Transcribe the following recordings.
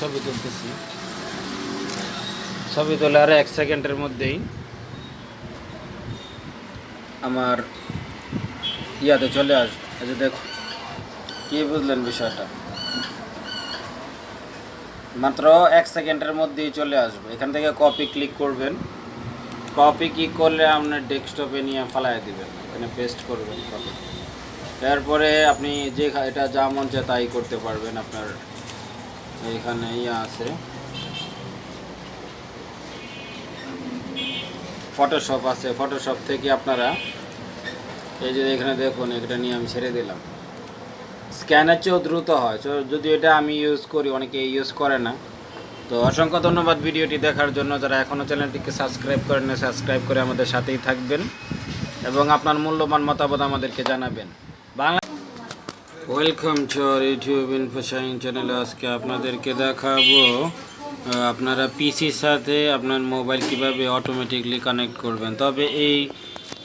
ছবি তুলতেছি, ছবি তোলে আর 1 সেকেন্ডের মধ্যেই আমার ইয়াতে চলে আসবে। আচ্ছা দেখো, কি বুঝলেন বিষয়টা? মাত্র 1 সেকেন্ডের মধ্যেই চলে আসবে। এখান থেকে কপি ক্লিক করবেন, কপি ক্লিক করলে আপনার ডেস্কটপে নিয়ে ফালাই দিবেন, এখানে পেস্ট করবেন কপি। তারপরে আপনি যে এটা যা মন চায় তাই করতে পারবেন। আপনার এখানে ইয়ে আছে, ফটোশপ আছে, ফটোশপ থেকে আপনারা এই যে এখানে দেখুন, এটা নিয়ে আমি ছেড়ে দিলাম। স্ক্যানের চেয়েও দ্রুত হয়, যদি এটা আমি ইউজ করি, অনেকে ইউজ করে না। তো অসংখ্য ধন্যবাদ ভিডিওটি দেখার জন্য। যারা এখনও চ্যানেলটিকে সাবস্ক্রাইব করেন না, সাবস্ক্রাইব করে আমাদের সাথেই থাকবেন এবং আপনার মূল্যবান মতামত আমাদেরকে জানাবেন। Bangla welcome to our YouTube Infoshahin চ্যানেলে। আজকে আপনাদেরকে দেখাবো আপনারা পিসির সাথে আপনার মোবাইল কিভাবে অটোমেটিকলি কানেক্ট করবেন। তবে এই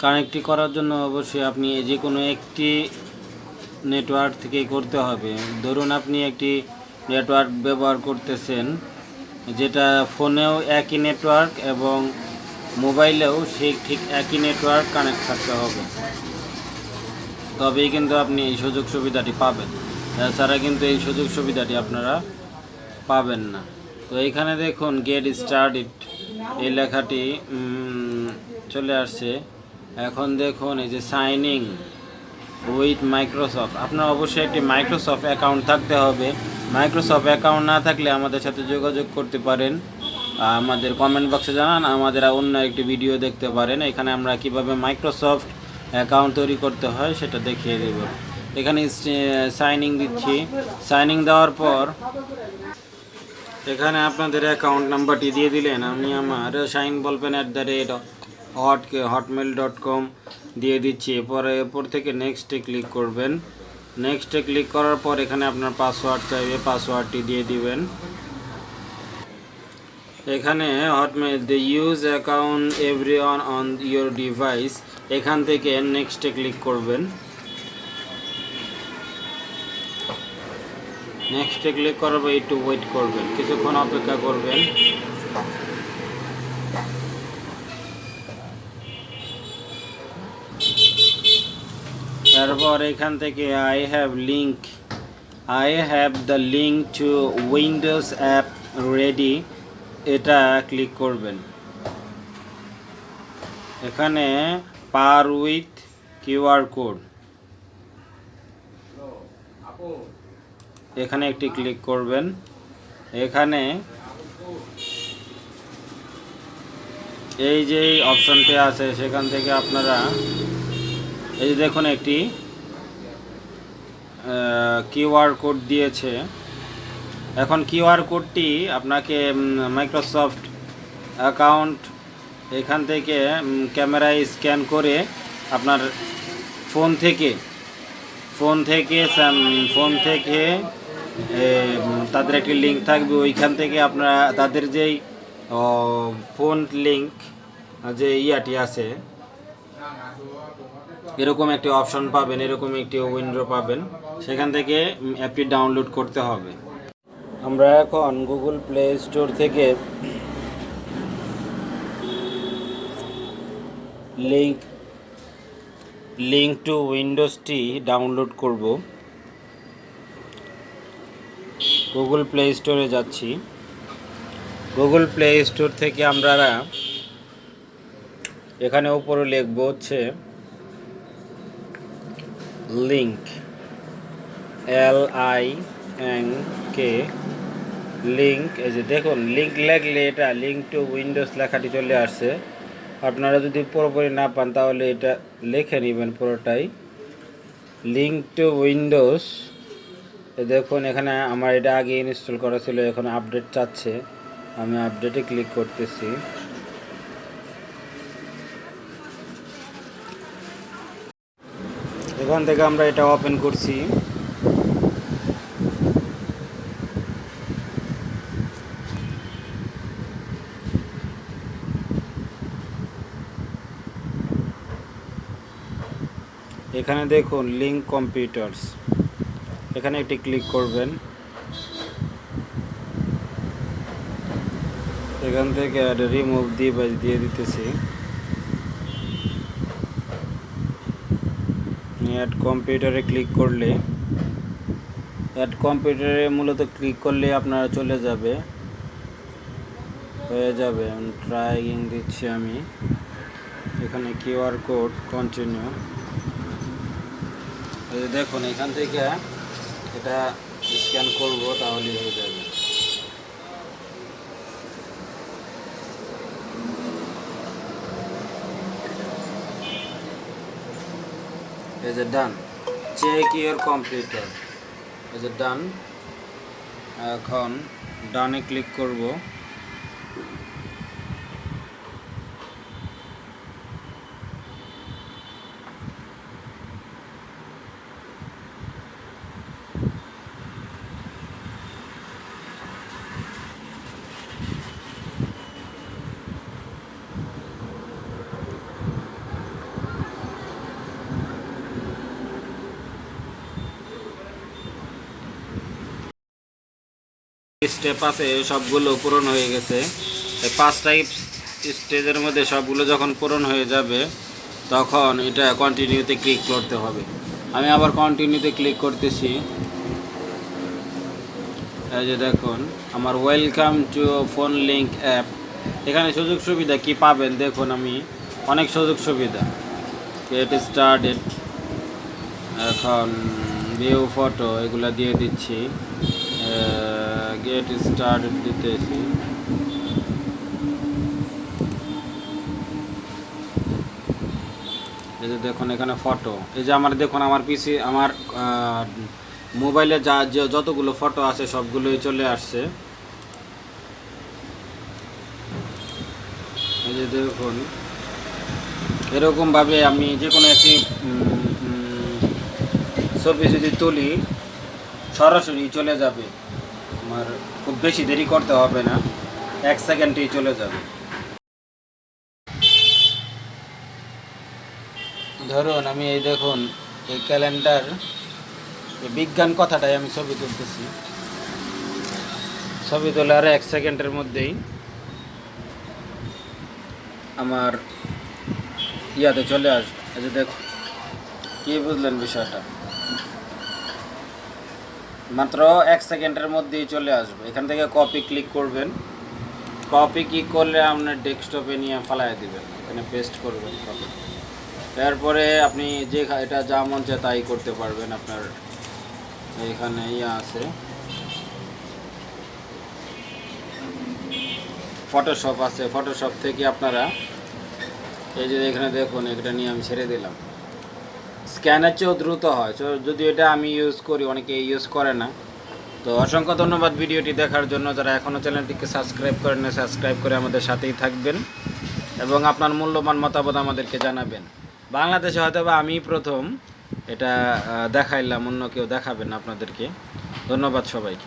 কানেক্টটি করার জন্য অবশ্যই আপনি যে কোনো একটি নেটওয়ার্ক থেকেই করতে হবে। ধরুন আপনি একটি নেটওয়ার্ক ব্যবহার করতেছেন, যেটা ফোনেও একই নেটওয়ার্ক এবং মোবাইলেও সেই ঠিক একই নেটওয়ার্ক কানেক্ট থাকতে হবে, তবেই কিন্তু আপনি এই সুযোগ সুবিধাটি পাবেন। এছাড়া কিন্তু এই সুযোগ সুবিধাটি আপনারা পাবেন না। তো এখানে দেখুন গেট স্টার্টেড এই লেখাটি চলে আসছে। এখন দেখুন এই যে সাইন ইন উইথ মাইক্রোসফট, আপনার অবশ্যই একটি মাইক্রোসফট অ্যাকাউন্ট থাকতে হবে। মাইক্রোসফট অ্যাকাউন্ট না থাকলে আমাদের সাথে যোগাযোগ করতে পারেন, আমাদের কমেন্ট বক্সে জানান, আমাদের অন্য একটি ভিডিও দেখতে পারেন। এখানে আমরা কিভাবে মাইক্রোসফট অ্যাকাউন্ট তৈরি করতে হয় সেটা দেখিয়ে দেব। এখানে সাইনিং দিচ্ছি, সাইনিং দেওয়ার পর এখানে আপনাদের অ্যাকাউন্ট নাম্বারটি দিয়ে দিলেন। আমি আমার shahinbolpen@hotmail.com দিয়ে দিচ্ছি। এরপর থেকে নেক্সটে ক্লিক করবেন। নেক্সটে ক্লিক করার পর এখানে আপনার পাসওয়ার্ড চাইবে, পাসওয়ার্ডটি দিয়ে দিবেন। এখানে Hotmail the use account everyone on your device, এখান থেকে নেক্সটে ক্লিক করবেন। নেক্সটে ক্লিক করার পর একটু ওয়েট করবেন, কিছুক্ষণ অপেক্ষা করবেন। তারপর এখান থেকে I have the link to Windows app ready, এটা ক্লিক করবেন। এখানে পার উইথ কিউআর কোড, এখানে একটি ক্লিক করবেন। এখানে এই যে অপশনটি আছে সেখান থেকে আপনারা এই যে দেখুন একটি কিউআর কোড দিয়েছে। এখন কিউআর কোডটি আপনাকে মাইক্রোসফট অ্যাকাউন্ট এখান থেকে ক্যামেরায় স্ক্যান করে আপনার ফোন থেকে তাদের একটি লিঙ্ক থাকবে, ওইখান থেকে আপনারা তাদের যেই ফোন লিঙ্ক যে ইয়াটি আছে, এরকম একটি অপশন পাবেন, এরকম একটি উইন্ডো পাবেন, সেখান থেকে অ্যাপটি ডাউনলোড করতে হবে। আমরা এখন গুগল প্লে স্টোর থেকে লিঙ্ক টু উইন্ডোজটি ডাউনলোড করব। গুগল প্লে স্টোরে যাচ্ছি। গুগল প্লে স্টোর থেকে আমরা এখানে উপরে লিখব হচ্ছে লিঙ্ক, LINK লিঙ্ক। এই যে দেখুন লিঙ্ক লেখলে এটা লিঙ্ক টু উইন্ডোজ লেখাটি চলে আসছে। আপনারা যদি পুরোপুরি না পান তাহলে এটা লিখে নেবেন পুরোটাই, লিঙ্ক টু উইন্ডোজ। দেখুন এখানে আমার এটা আগে ইনস্টল করা ছিল, এখন আপডেট চাচ্ছে, আমি আপডেটে ক্লিক করতেছি। এখান থেকে আমরা এটা ওপেন করছি। এখানে দেখুন লিঙ্ক কম্পিউটার্স, এখানে একটি ক্লিক করবেন। এখান থেকে রিমুভ ডিভাইস দিয়ে দিতেছি। অ্যাড কম্পিউটারে ক্লিক করলে মূলত ক্লিক করলে আপনারা চলে যাবে, হয়ে যাবে। ট্রাইং দিচ্ছি আমি, এখানে কিউআর কোড কন্টিনিউ। দেখুন এখান থেকে এটা স্ক্যান করব, তাহলেই হয়ে যাবে। Is it done? Check your computer. Is it done? এখন ডানে ক্লিক করব। স্টেপ আছে সবগুলো পূরণ হয়ে গেছে। এই 5টা স্টেজের মধ্যে সবগুলো যখন পূরণ হয়ে যাবে তখন এটা কন্টিনিউতে ক্লিক করতে হবে। আমি আবার কন্টিনিউতে ক্লিক করতেছি। এই যে দেখুন আমার welcome to phone link app, এখানে সুযোগ সুবিধা কি পাবেন দেখুন, আমি অনেক সুযোগ সুবিধা। গেট স্টার্টেড, এখন ভিউ ফটো এগুলো দিয়ে দিচ্ছি। গেট স্টার্টেড দিতেছি। এই যে দেখুন এখানে ফটো, এই যে আমার দেখুন আমার পিসি, আমার মোবাইলে যতগুলো ফটো আছে সবগুলোই চলে আসছে। এই যে দেখুন এরকমভাবে আমি যে কোনো একটি ছবি যদি তুলি সরাসরি চলে যাবে, আমার খুব বেশি দেরি করতে হবে না, 1 সেকেন্ডেই চলে যাবে। ধরুন আমি এই দেখুন এই ক্যালেন্ডার, এই বিজ্ঞান কথাটাই আমি ছবি তুলতেছি। ছবি তোলার 1 সেকেন্ডের মধ্যেই আমার ইয়াতে চলে আসবে। এই যে দেখুন, কি বুঝলেন বিষয়টা? মাত্র 1 সেকেন্ডের মধ্যেই চলে আসবে। এখান থেকে কপি ক্লিক করবেন, কপি ক্লিক করলে আপনার ডেস্কটপে নিয়ে ফালাই দিবেন, এখানে পেস্ট করবেন কপি। এরপরে আপনি যে এটা যা মন চায় তাই করতে পারবেন। আপনার এখানে ইয়ে আছে ফটোশপ আছে, ফটোশপ থেকে আপনারা এই যে এখানে দেখুন এটা নিয়ে আমি ছেড়ে দিলাম। স্ক্যানের চেয়েও দ্রুত হয়, যদি এটা আমি ইউজ করি, অনেকে ইউজ করে না। তো অসংখ্য ধন্যবাদ ভিডিওটি দেখার জন্য। যারা এখনও চ্যানেলটিকে সাবস্ক্রাইব করেন না, সাবস্ক্রাইব করে আমাদের সাথেই থাকবেন এবং আপনার মূল্যবান মতামত আমাদেরকে জানাবেন। বাংলাদেশে হয়তো বা আমি প্রথম এটা দেখাইলাম, অন্য কেউ দেখাবেন আপনাদেরকে। ধন্যবাদ সবাইকে।